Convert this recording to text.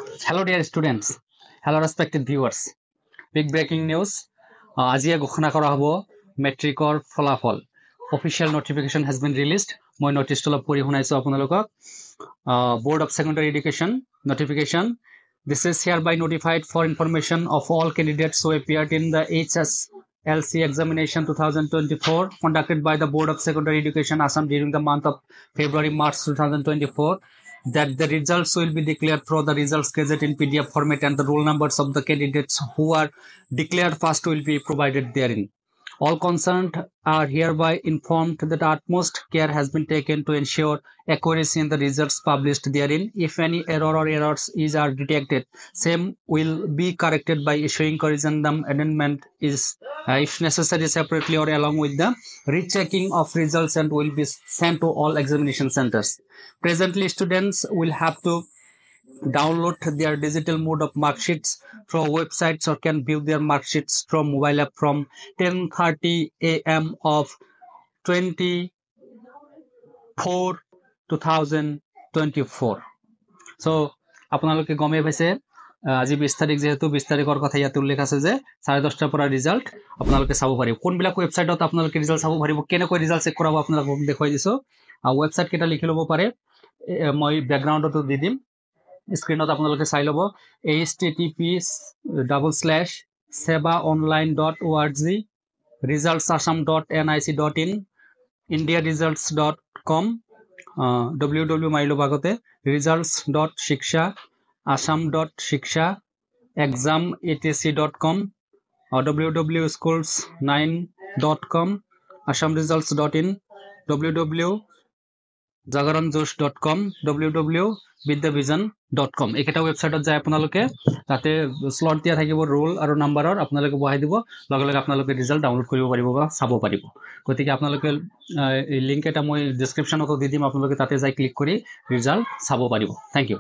Hello dear students, hello respected viewers. Big breaking news. আজিয়ে ঘোষণা কৰা হ'ব মেট্ৰিকৰ ফলাফল. Official notification has been released. মই নোটিছটো অলপ পঢ়ি শুনাইছো আপোনালোকক. Board of Secondary Education notification. This is hereby notified for information of all candidates who appeared in the HSLC examination 2024 conducted by the Board of Secondary Education Assam during the month of February-March 2024. That the results will be declared through the results gazette in PDF format and the roll numbers of the candidates who are declared first will be provided therein. All concerned are hereby informed that utmost care has been taken to ensure accuracy in the results published therein. If any error or errors are detected, same will be corrected by issuing corrigendum amendment is if necessary separately or along with the rechecking of results and will be sent to all examination centers. Presently, students will have to download their digital mode of mark sheets from websites or can view their mark sheets from mobile app from 10:30 a.m. of 24/2024. So, আপোনালোকে গমে পাইছে আজি 20 তাৰিখ যেহেতু 20 তাৰিখৰ কথা ইয়াত উল্লেখ আছে যে 10:30 পৰা ৰিজাল্ট আপোনালোকে চাব পাৰিব কোনবিলাক ৱেবসাইটত আপোনালোকে ৰিজাল্ট চাব পাৰিব কেনেকৈ ৰিজাল্ট চেক কৰাব আপোনালোকক দেখুৱাই দিছো ৱেবসাইট কেইটা লিখি ল'ব পাৰে মই ব্যাকগ্ৰাউণ্ডটো দি দিম স্ক্ৰিনত আপোনালোকে চাই ল'ব http://sebaonline.org resultsasam.nic.in indiaresults.com www মাৰি ল'ব আগতে results.shiksha.assam.shiksha exam.etc.com www.schools9.com assamresults.in www.jagaranjosh.com www.vidyavision.com এইকেইটা ৱেবছাইটত যায় আপোনালোকে তাতে স্লট দিয়া থাকিব ৰোল আৰু নাম্বাৰৰ আপোনালোকে বহাই দিব লগে লগে আপোনালোকে ৰিজাল্ট ডাউনলোড কৰিব পাৰিব বা চাব পাৰিব গতিকে আপোনালোকে এই লিংক এটা মই ডেসক্ৰিপচনতো দি দিম আপোনালোকে তাতে যাই ক্লিক কৰি ৰিজাল্ট চাব পাৰিব থ্যাংক ইউ